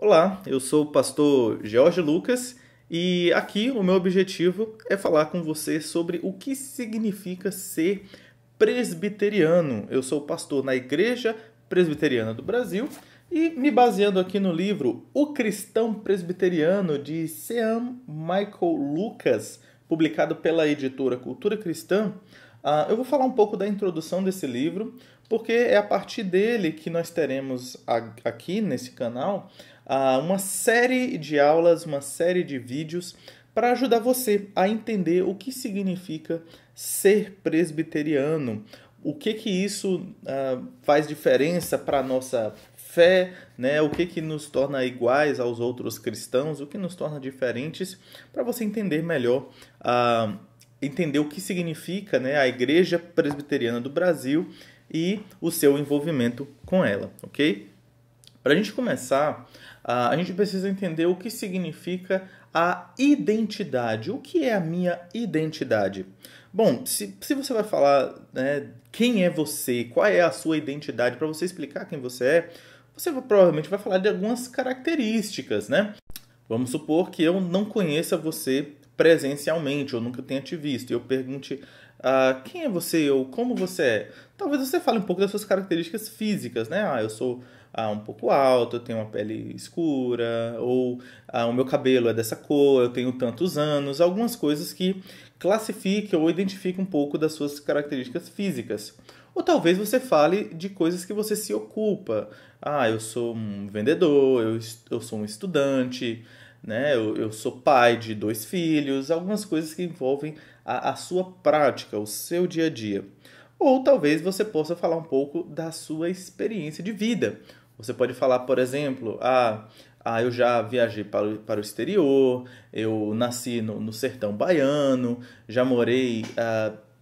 Olá, eu sou o pastor George Lucas e aqui o meu objetivo é falar com você sobre o que significa ser presbiteriano. Eu sou pastor na Igreja Presbiteriana do Brasil e me baseando aqui no livro O Cristão Presbiteriano de Sean Michael Lucas, publicado pela editora Cultura Cristã. Eu vou falar um pouco da introdução desse livro, porque é a partir dele que nós teremos aqui nesse canal uma série de aulas, uma série de vídeos para ajudar você a entender o que significa ser presbiteriano, o que isso faz diferença para a nossa fé, né? O que nos torna iguais aos outros cristãos, o que nos torna diferentes, para você entender melhor entender o que significa, né, a Igreja Presbiteriana do Brasil e o seu envolvimento com ela, ok? Para a gente começar, a gente precisa entender o que significa a identidade. O que é a minha identidade? Bom, se você vai falar, né, quem é você, qual é a sua identidade, para você explicar quem você provavelmente vai falar de algumas características, né? Vamos supor que eu não conheça você presencialmente, ou nunca tenha te visto, e eu pergunte quem é você ou como você é. Talvez você fale um pouco das suas características físicas, né? Eu sou um pouco alto, eu tenho uma pele escura, ou o meu cabelo é dessa cor, eu tenho tantos anos, algumas coisas que classifiquem ou identifiquem um pouco das suas características físicas. Ou talvez você fale de coisas que você se ocupa. Eu sou um vendedor, eu sou um estudante, né? Eu sou pai de 2 filhos, algumas coisas que envolvem a sua prática, o seu dia a dia. Ou talvez você possa falar um pouco da sua experiência de vida. Você pode falar, por exemplo, eu já viajei para o exterior, eu nasci no sertão baiano, já morei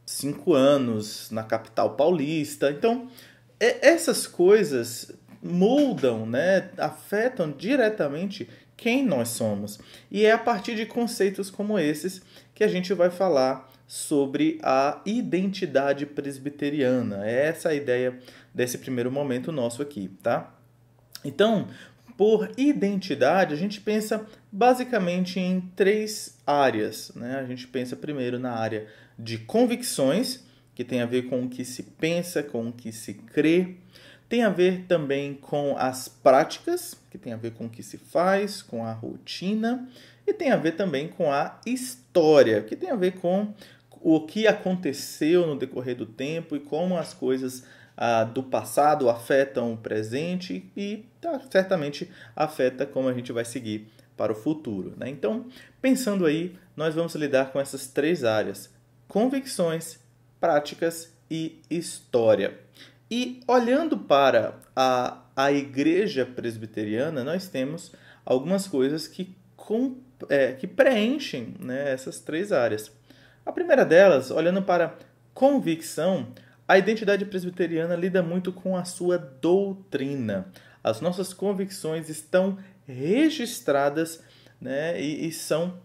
5 anos na capital paulista. Então, essas coisas moldam, né, afetam diretamente quem nós somos. E é a partir de conceitos como esses que a gente vai falar sobre a identidade presbiteriana. É essa a ideia desse primeiro momento nosso aqui, tá? Então, por identidade, a gente pensa basicamente em 3 áreas, né? A gente pensa primeiro na área de convicções, que tem a ver com o que se pensa, com o que se crê. Tem a ver também com as práticas, que tem a ver com o que se faz, com a rotina. E tem a ver também com a história, que tem a ver com o que aconteceu no decorrer do tempo e como as coisas do passado afetam o presente e certamente afeta como a gente vai seguir para o futuro, né? Então, pensando aí, nós vamos lidar com essas 3 áreas: convicções, práticas e história. E olhando para a Igreja Presbiteriana, nós temos algumas coisas que preenchem, né, essas 3 áreas. A primeira delas, olhando para convicção, a identidade presbiteriana lida muito com a sua doutrina. As nossas convicções estão registradas, né, e são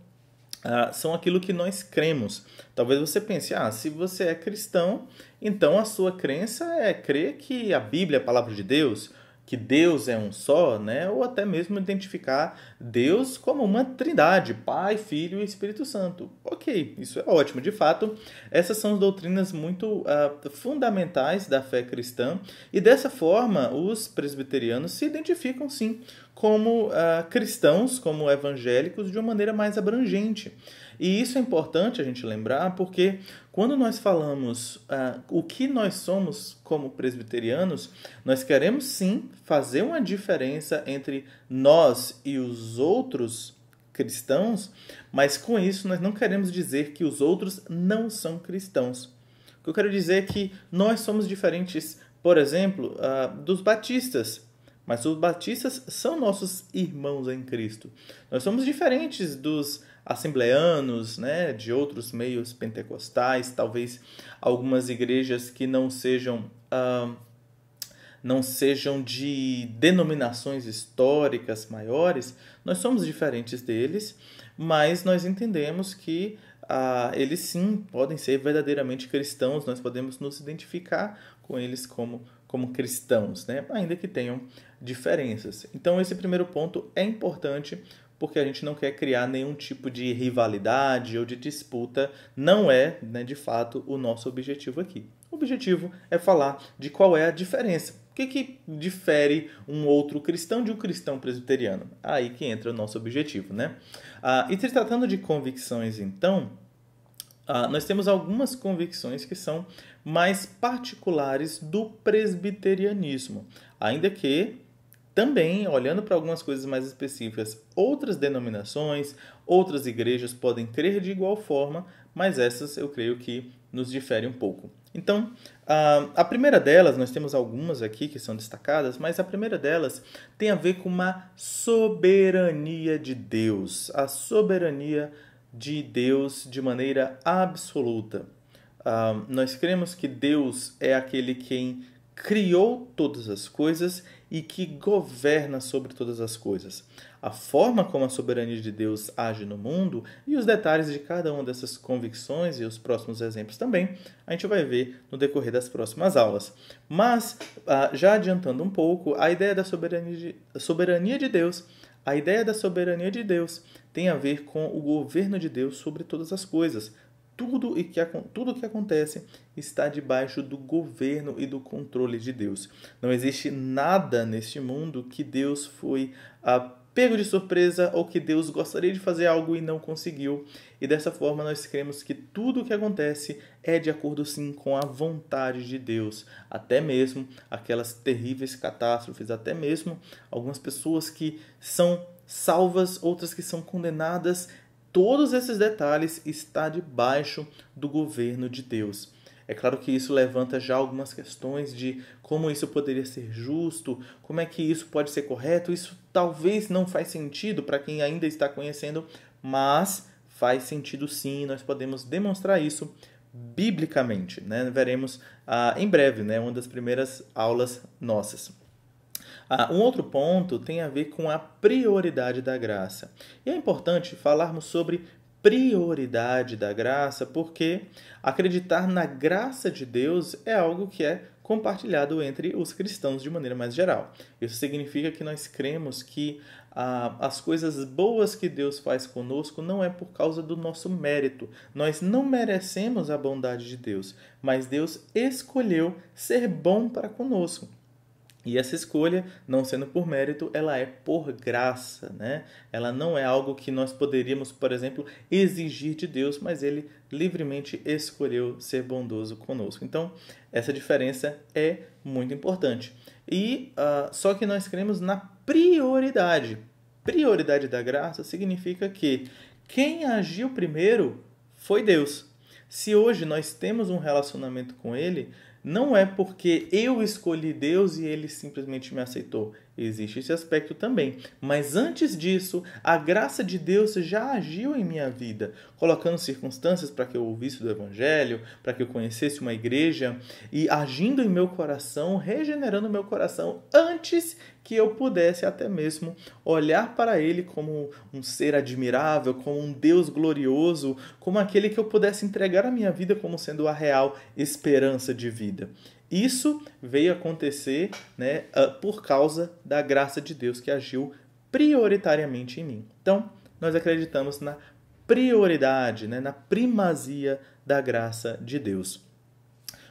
aquilo que nós cremos. Talvez você pense, se você é cristão, então a sua crença é crer que a Bíblia é a palavra de Deus, que Deus é um só, né? Ou até mesmo identificar Deus como uma trindade, Pai, Filho e Espírito Santo. Ok, isso é ótimo. De fato, essas são as doutrinas muito fundamentais da fé cristã, e dessa forma os presbiterianos se identificam sim como cristãos, como evangélicos, de uma maneira mais abrangente. E isso é importante a gente lembrar, porque quando nós falamos o que nós somos como presbiterianos, nós queremos sim fazer uma diferença entre nós e os outros cristãos, mas com isso nós não queremos dizer que os outros não são cristãos. O que eu quero dizer é que nós somos diferentes, por exemplo, dos batistas. Mas os batistas são nossos irmãos em Cristo. Nós somos diferentes dos assembleanos, né, de outros meios pentecostais, talvez algumas igrejas que não sejam de denominações históricas maiores. Nós somos diferentes deles, mas nós entendemos que eles sim podem ser verdadeiramente cristãos, nós podemos nos identificar com eles como como cristãos, né? Ainda que tenham diferenças. Então, esse primeiro ponto é importante porque a gente não quer criar nenhum tipo de rivalidade ou de disputa. Não é, né, de fato, o nosso objetivo aqui. O objetivo é falar de qual é a diferença. O que difere um outro cristão de um cristão presbiteriano? Aí que entra o nosso objetivo, né? E se tratando de convicções, então, nós temos algumas convicções que são mais particulares do presbiterianismo, ainda que também, olhando para algumas coisas mais específicas, outras denominações, outras igrejas podem crer de igual forma, mas essas eu creio que nos diferem um pouco. Então, a primeira delas, nós temos algumas aqui que são destacadas, mas a primeira delas tem a ver com uma soberania de Deus, a soberania de Deus de maneira absoluta. Nós cremos que Deus é aquele quem criou todas as coisas e que governa sobre todas as coisas. A forma como a soberania de Deus age no mundo e os detalhes de cada uma dessas convicções e os próximos exemplos também, a gente vai ver no decorrer das próximas aulas. Mas, já adiantando um pouco, a ideia da soberania de Deus, a ideia da soberania de Deus tem a ver com o governo de Deus sobre todas as coisas. Tudo que acontece está debaixo do governo e do controle de Deus. Não existe nada neste mundo que Deus foi pego de surpresa ou que Deus gostaria de fazer algo e não conseguiu. E dessa forma nós cremos que tudo o que acontece é de acordo sim com a vontade de Deus. Até mesmo aquelas terríveis catástrofes, até mesmo algumas pessoas que são salvas, outras que são condenadas. Todos esses detalhes estão debaixo do governo de Deus. É claro que isso levanta já algumas questões de como isso poderia ser justo, como é que isso pode ser correto. Isso talvez não faz sentido para quem ainda está conhecendo, mas faz sentido sim, nós podemos demonstrar isso biblicamente, né? Veremos em breve, né? Uma das primeiras aulas nossas. Um outro ponto tem a ver com a prioridade da graça. E é importante falarmos sobre prioridade da graça, porque acreditar na graça de Deus é algo que é compartilhado entre os cristãos de maneira mais geral. Isso significa que nós cremos que as coisas boas que Deus faz conosco não é por causa do nosso mérito. Nós não merecemos a bondade de Deus, mas Deus escolheu ser bom para conosco. E essa escolha, não sendo por mérito, ela é por graça, né? Ela não é algo que nós poderíamos, por exemplo, exigir de Deus, mas Ele livremente escolheu ser bondoso conosco. Então, essa diferença é muito importante. E só que nós cremos na prioridade. Prioridade da graça significa que quem agiu primeiro foi Deus. Se hoje nós temos um relacionamento com Ele, não é porque eu escolhi Deus e Ele simplesmente me aceitou. Existe esse aspecto também. Mas antes disso, a graça de Deus já agiu em minha vida, colocando circunstâncias para que eu ouvisse do Evangelho, para que eu conhecesse uma igreja e agindo em meu coração, regenerando meu coração antes que eu pudesse até mesmo olhar para Ele como um ser admirável, como um Deus glorioso, como aquele que eu pudesse entregar a minha vida como sendo a real esperança de vida. Isso veio acontecer, né, por causa da graça de Deus que agiu prioritariamente em mim. Então, nós acreditamos na prioridade, né, na primazia da graça de Deus.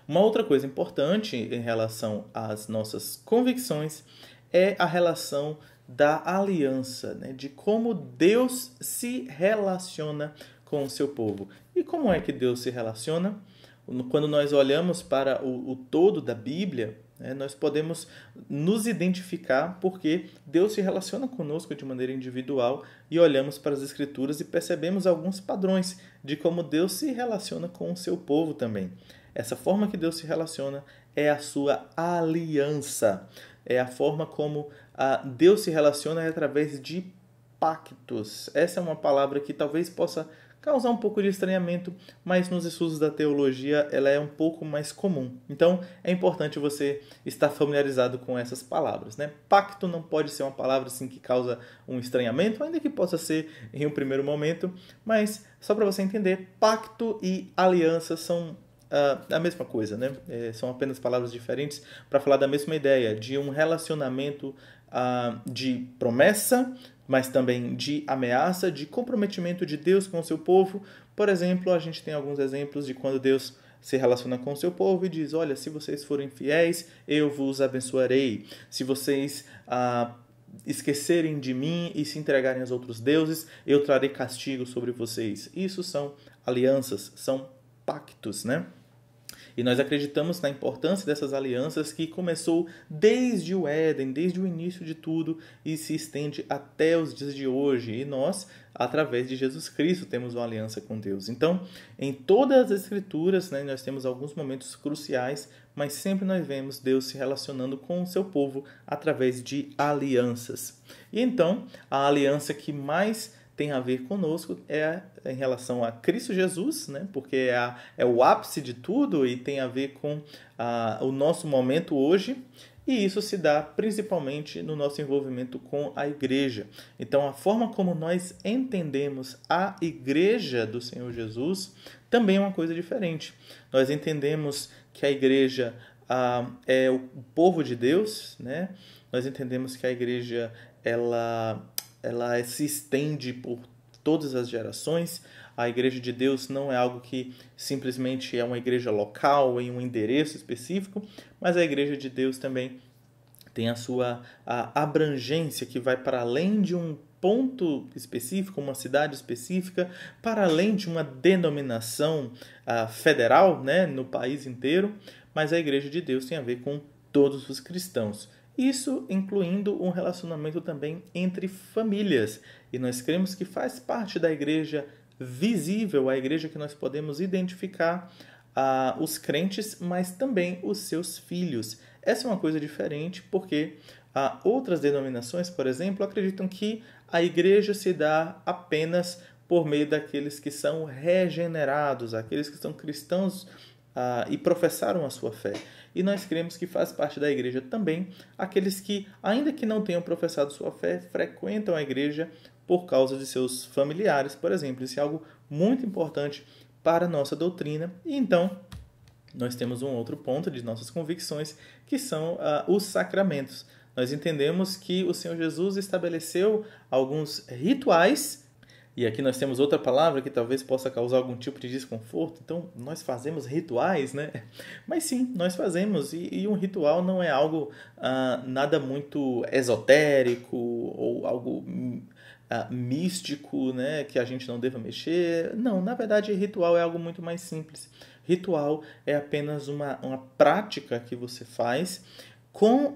Uma outra coisa importante em relação às nossas convicções é a relação da aliança, né, de como Deus se relaciona com o seu povo. E como é que Deus se relaciona? Quando nós olhamos para o todo da Bíblia, né, nós podemos nos identificar porque Deus se relaciona conosco de maneira individual e olhamos para as Escrituras e percebemos alguns padrões de como Deus se relaciona com o seu povo também. Essa forma que Deus se relaciona é a sua aliança. É a forma como Deus se relaciona através de pactos. Essa é uma palavra que talvez possa causar um pouco de estranhamento, mas nos estudos da teologia ela é um pouco mais comum. Então, é importante você estar familiarizado com essas palavras, né? Pacto não pode ser uma palavra assim que causa um estranhamento, ainda que possa ser em um primeiro momento, mas só para você entender, pacto e aliança são a mesma coisa, né? São apenas palavras diferentes para falar da mesma ideia, de um relacionamento de promessa, mas também de ameaça, de comprometimento de Deus com o seu povo. Por exemplo, a gente tem alguns exemplos de quando Deus se relaciona com o seu povo e diz: olha, se vocês forem fiéis, eu vos abençoarei. Se vocês esquecerem de mim e se entregarem aos outros deuses, eu trarei castigo sobre vocês. Isso são alianças, são pactos, né? E nós acreditamos na importância dessas alianças que começou desde o Éden, desde o início de tudo e se estende até os dias de hoje. E nós, através de Jesus Cristo, temos uma aliança com Deus. Então, em todas as Escrituras, né, nós temos alguns momentos cruciais, mas sempre nós vemos Deus se relacionando com o seu povo através de alianças. E então, a aliança que mais tem a ver conosco em relação a Cristo Jesus, né? Porque é o ápice de tudo e tem a ver com o nosso momento hoje, e isso se dá principalmente no nosso envolvimento com a igreja. Então, a forma como nós entendemos a igreja do Senhor Jesus também é uma coisa diferente. Nós entendemos que a igreja é o povo de Deus, né? Nós entendemos que a igreja ela se estende por todas as gerações. A igreja de Deus não é algo que simplesmente é uma igreja local, em um endereço específico, mas a igreja de Deus também tem a sua abrangência, que vai para além de um ponto específico, uma cidade específica, para além de uma denominação federal, né, no país inteiro, mas a igreja de Deus tem a ver com todos os cristãos. Isso incluindo um relacionamento também entre famílias. E nós cremos que faz parte da igreja visível, a igreja que nós podemos identificar os crentes, mas também os seus filhos. Essa é uma coisa diferente porque outras denominações, por exemplo, acreditam que a igreja se dá apenas por meio daqueles que são regenerados, aqueles que são cristãos e professaram a sua fé. E nós cremos que faz parte da igreja também aqueles que, ainda que não tenham professado sua fé, frequentam a igreja por causa de seus familiares, por exemplo. Isso é algo muito importante para a nossa doutrina. E então, nós temos um outro ponto de nossas convicções, que são os sacramentos. Nós entendemos que o Senhor Jesus estabeleceu alguns rituais. E aqui nós temos outra palavra que talvez possa causar algum tipo de desconforto. Então, nós fazemos rituais, né? Mas sim, nós fazemos. E um ritual não é algo nada muito esotérico ou algo místico, né? Que a gente não deva mexer. Não, na verdade, ritual é algo muito mais simples. Ritual é apenas uma prática que você faz com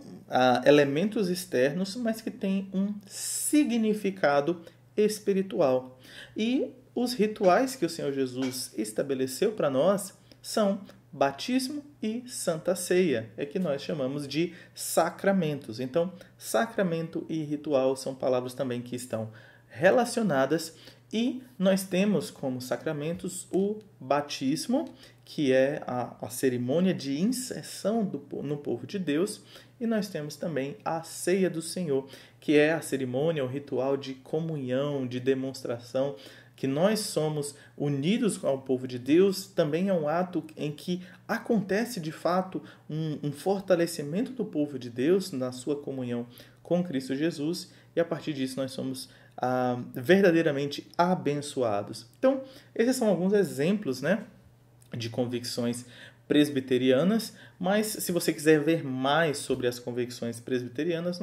elementos externos, mas que tem um significado espiritual. E os rituais que o Senhor Jesus estabeleceu para nós são batismo e santa ceia, é que nós chamamos de sacramentos. Então, sacramento e ritual são palavras também que estão relacionadas, e nós temos como sacramentos o batismo, que é a cerimônia de inserção no povo de Deus, e nós temos também a ceia do Senhor, que é a cerimônia, o ritual de comunhão, de demonstração, que nós somos unidos ao povo de Deus. Também é um ato em que acontece de fato um fortalecimento do povo de Deus na sua comunhão com Cristo Jesus, e a partir disso nós somos verdadeiramente abençoados. Então, esses são alguns exemplos, né, de convicções presbiterianas, mas se você quiser ver mais sobre as convicções presbiterianas,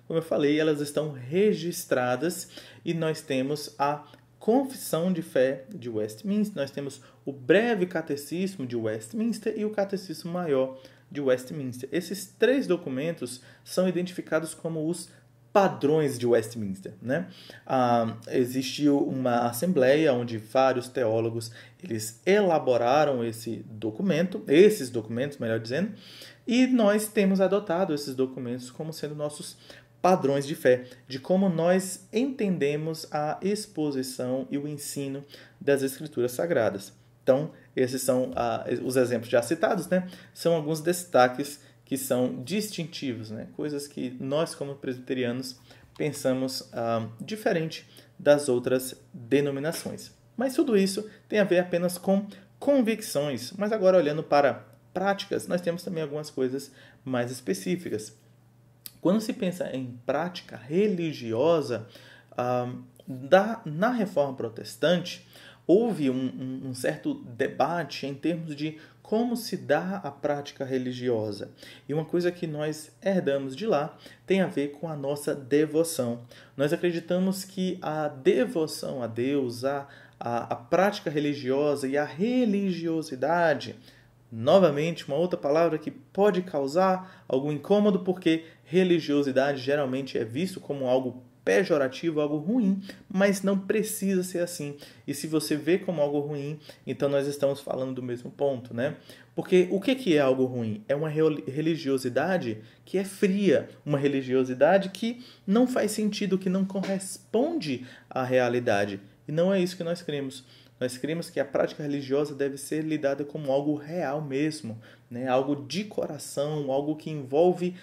como eu falei, elas estão registradas, e nós temos a Confissão de Fé de Westminster, nós temos o Breve Catecismo de Westminster e o Catecismo Maior de Westminster. Esses três documentos são identificados como os padrões de Westminster, né? Existiu uma assembleia onde vários teólogos eles elaboraram esses documentos, melhor dizendo, e nós temos adotado esses documentos como sendo nossos padrões de fé, de como nós entendemos a exposição e o ensino das Escrituras Sagradas. Então, esses são os exemplos já citados, né? São alguns destaques que são distintivos, né? Coisas que nós, como presbiterianos, pensamos diferente das outras denominações. Mas tudo isso tem a ver apenas com convicções. Mas agora, olhando para práticas, nós temos também algumas coisas mais específicas. Quando se pensa em prática religiosa, na Reforma Protestante, houve um certo debate em termos de como se dá a prática religiosa. E uma coisa que nós herdamos de lá tem a ver com a nossa devoção. Nós acreditamos que a devoção a Deus, a prática religiosa e a religiosidade, novamente, uma outra palavra que pode causar algum incômodo, porque religiosidade geralmente é visto como algo pejorativo, algo ruim, mas não precisa ser assim. E se você vê como algo ruim, então nós estamos falando do mesmo ponto, né? Porque o que é algo ruim? É uma religiosidade que é fria, uma religiosidade que não faz sentido, que não corresponde à realidade. E não é isso que nós cremos. Nós cremos que a prática religiosa deve ser lidada como algo real mesmo, né? Algo de coração, algo que envolve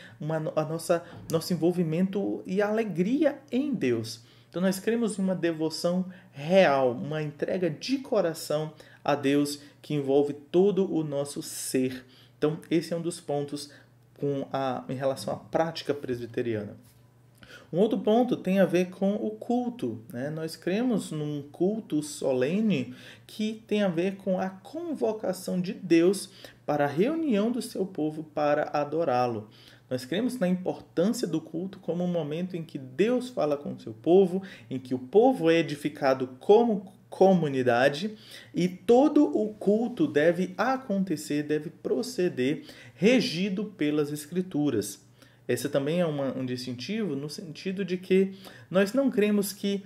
nosso envolvimento e alegria em Deus. Então nós cremos em uma devoção real, uma entrega de coração a Deus que envolve todo o nosso ser. Então esse é um dos pontos em relação à prática presbiteriana. Um outro ponto tem a ver com o culto, né? Nós cremos num culto solene que tem a ver com a convocação de Deus para a reunião do seu povo para adorá-lo. Nós cremos na importância do culto como um momento em que Deus fala com o seu povo, em que o povo é edificado como comunidade e todo o culto deve acontecer, deve proceder regido pelas Escrituras. Esse também é um distintivo no sentido de que nós não cremos que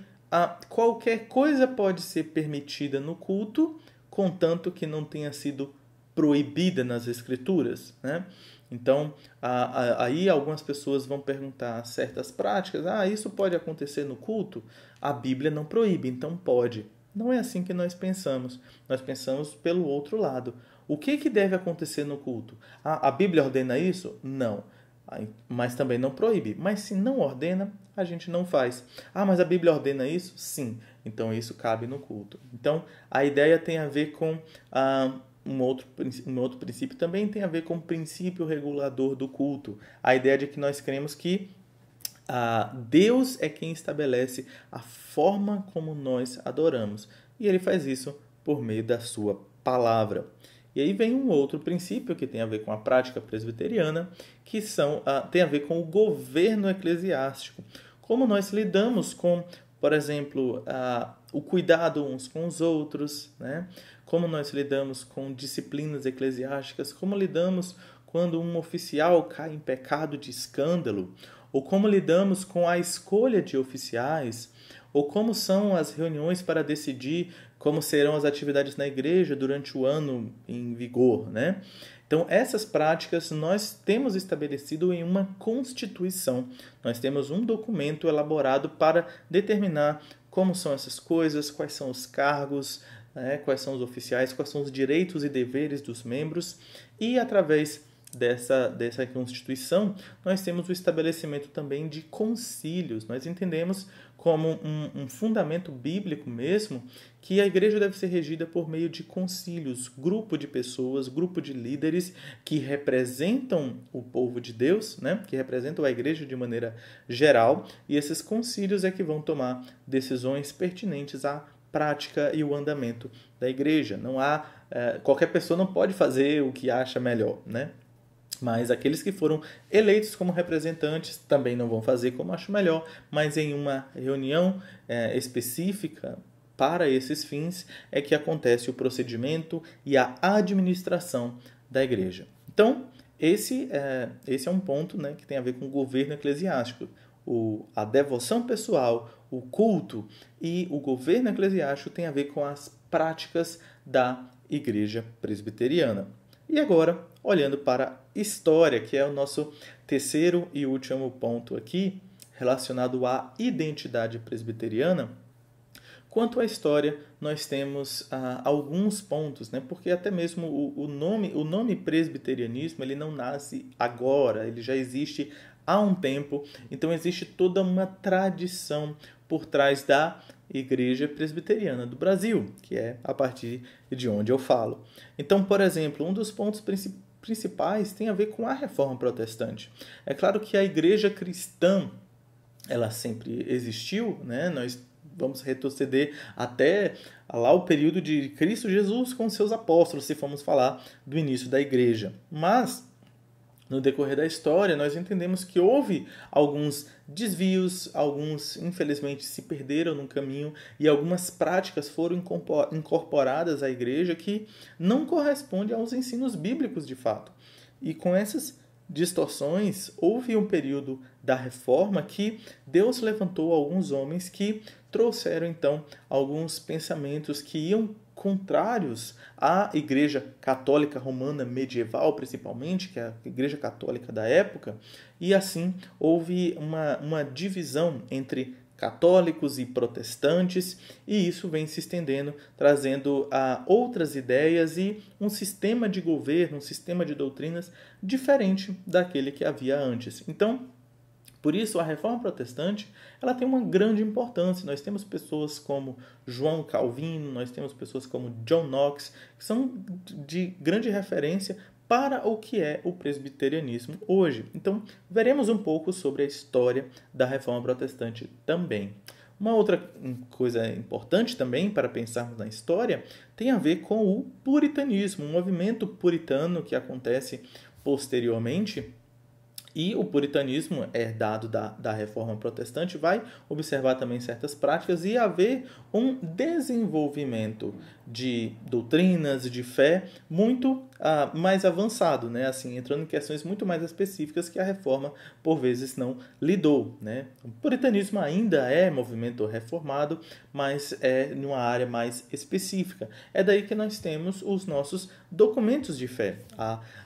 qualquer coisa pode ser permitida no culto, contanto que não tenha sido proibida nas Escrituras, né? Então, aí algumas pessoas vão perguntar certas práticas. Isso pode acontecer no culto? A Bíblia não proíbe, então pode. Não é assim que nós pensamos. Nós pensamos pelo outro lado. O que deve acontecer no culto? A Bíblia ordena isso? Não. Mas também não proíbe. Mas se não ordena, a gente não faz. Mas a Bíblia ordena isso? Sim. Então isso cabe no culto. Então a ideia tem a ver com um outro princípio também tem a ver com o princípio regulador do culto. A ideia de que nós cremos que Deus é quem estabelece a forma como nós adoramos. E ele faz isso por meio da sua palavra. E aí vem um outro princípio que tem a ver com a prática presbiteriana, que tem a ver com o governo eclesiástico. Como nós lidamos com, por exemplo, o cuidado uns com os outros, né? Como nós lidamos com disciplinas eclesiásticas, como lidamos quando um oficial cai em pecado de escândalo, ou como lidamos com a escolha de oficiais, ou como são as reuniões para decidir como serão as atividades na igreja durante o ano em vigor, né? Então, essas práticas nós temos estabelecido em uma Constituição. Nós temos um documento elaborado para determinar como são essas coisas, quais são os cargos, né? Quais são os oficiais, quais são os direitos e deveres dos membros. E, através dessa Constituição, nós temos o estabelecimento também de concílios. Nós entendemos como um fundamento bíblico mesmo que a igreja deve ser regida por meio de concílios, grupo de pessoas, grupo de líderes que representam o povo de Deus, né? Que representam a igreja de maneira geral, e esses concílios é que vão tomar decisões pertinentes à prática e o andamento da igreja. Qualquer pessoa não pode fazer o que acha melhor, né? Mas aqueles que foram eleitos como representantes também não vão fazer como acho melhor, mas em uma reunião específica para esses fins é que acontece o procedimento e a administração da igreja. Então, esse é um ponto, né, que tem a ver com o governo eclesiástico. A devoção pessoal, o culto e o governo eclesiástico tem a ver com as práticas da igreja presbiteriana. E agora, olhando para a história, que é o nosso terceiro e último ponto aqui, relacionado à identidade presbiteriana. Quanto à história, nós temos alguns pontos, né? Porque até mesmo o nome presbiterianismo ele não nasce agora, ele já existe há um tempo, então existe toda uma tradição por trás da Igreja Presbiteriana do Brasil, que é a partir de onde eu falo. Então, por exemplo, um dos pontos principais tem a ver com a Reforma Protestante. É claro que a Igreja cristã, ela sempre existiu, né? Nós vamos retroceder até lá o período de Cristo Jesus com seus apóstolos, se formos falar do início da Igreja. Mas no decorrer da história, nós entendemos que houve alguns desvios, alguns, infelizmente, se perderam no caminho e algumas práticas foram incorporadas à igreja que não correspondem aos ensinos bíblicos de fato. E com essas distorções, houve um período da reforma que Deus levantou alguns homens que trouxeram, então, alguns pensamentos que iam contrários à Igreja Católica Romana medieval, principalmente, que é a Igreja Católica da época, e assim houve uma divisão entre católicos e protestantes, e isso vem se estendendo, trazendo outras ideias e um sistema de governo, um sistema de doutrinas diferente daquele que havia antes. Então, por isso, a Reforma Protestante ela tem uma grande importância. Nós temos pessoas como João Calvino, nós temos pessoas como John Knox, que são de grande referência para o que é o presbiterianismo hoje. Então, veremos um pouco sobre a história da Reforma Protestante também. Uma outra coisa importante também para pensarmos na história tem a ver com o puritanismo, um movimento puritano que acontece posteriormente. E o puritanismo, herdado da Reforma Protestante, vai observar também certas práticas e haver um desenvolvimento de doutrinas, de fé, muito mais avançado, né? Assim, entrando em questões muito mais específicas que a Reforma, por vezes, não lidou, né? O puritanismo ainda é movimento reformado, mas é numa área mais específica. É daí que nós temos os nossos documentos de fé.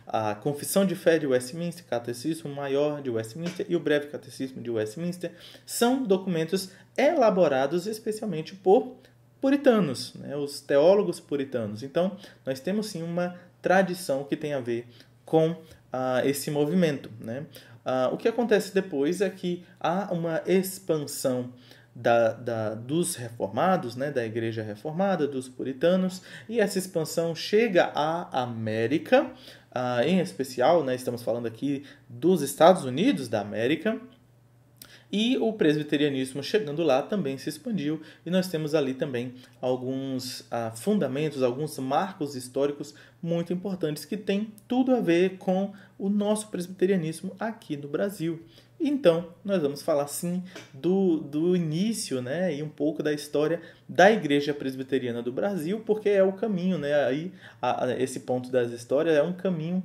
A Confissão de Fé de Westminster, Catecismo Maior de Westminster e o Breve Catecismo de Westminster são documentos elaborados especialmente por puritanos, né? Os teólogos puritanos. Então, nós temos sim uma tradição que tem a ver com esse movimento, né? O que acontece depois é que há uma expansão dos reformados, né, da Igreja Reformada, dos puritanos, e essa expansão chega à América, em especial, né, estamos falando aqui dos Estados Unidos da América, e o presbiterianismo chegando lá também se expandiu, e nós temos ali também alguns fundamentos, alguns marcos históricos muito importantes que têm tudo a ver com o nosso presbiterianismo aqui no Brasil. Então, nós vamos falar sim do início, né, e um pouco da história da Igreja Presbiteriana do Brasil, porque é o caminho, né, aí esse ponto das histórias é um caminho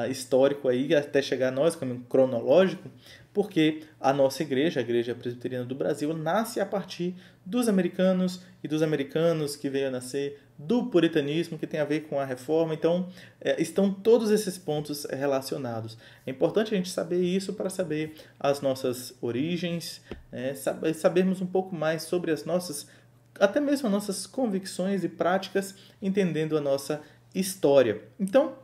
histórico aí até chegar a nós, caminho cronológico, porque a nossa igreja, a Igreja Presbiteriana do Brasil, nasce a partir dos americanos e dos americanos que veio a nascer do puritanismo, que tem a ver com a reforma. Então, estão todos esses pontos relacionados. É importante a gente saber isso para saber as nossas origens, sabermos um pouco mais sobre as nossas, até mesmo as nossas convicções e práticas, entendendo a nossa história. Então,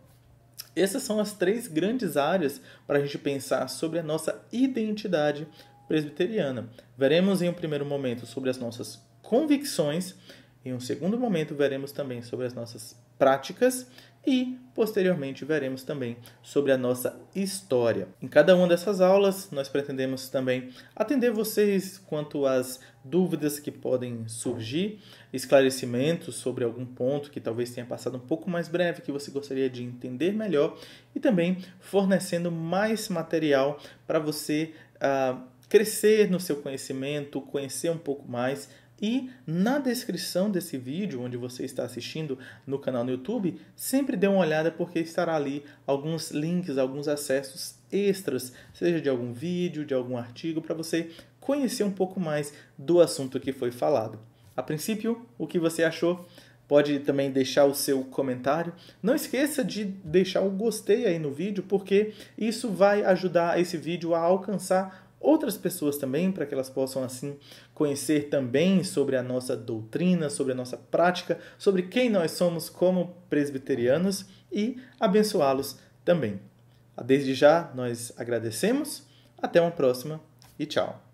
essas são as três grandes áreas para a gente pensar sobre a nossa identidade presbiteriana. Veremos em um primeiro momento sobre as nossas convicções, em um segundo momento veremos também sobre as nossas práticas e, posteriormente, veremos também sobre a nossa história. Em cada uma dessas aulas, nós pretendemos também atender vocês quanto às dúvidas que podem surgir, esclarecimentos sobre algum ponto que talvez tenha passado um pouco mais breve, que você gostaria de entender melhor, e também fornecendo mais material para você crescer no seu conhecimento, conhecer um pouco mais. E na descrição desse vídeo, onde você está assistindo no canal no YouTube, sempre dê uma olhada porque estará ali alguns links, alguns acessos extras, seja de algum vídeo, de algum artigo, para você conhecer um pouco mais do assunto que foi falado. A princípio, o que você achou? Pode também deixar o seu comentário. Não esqueça de deixar o gostei aí no vídeo, porque isso vai ajudar esse vídeo a alcançar outras pessoas também, para que elas possam assim conhecer também sobre a nossa doutrina, sobre a nossa prática, sobre quem nós somos como presbiterianos e abençoá-los também. Desde já nós agradecemos, até uma próxima e tchau.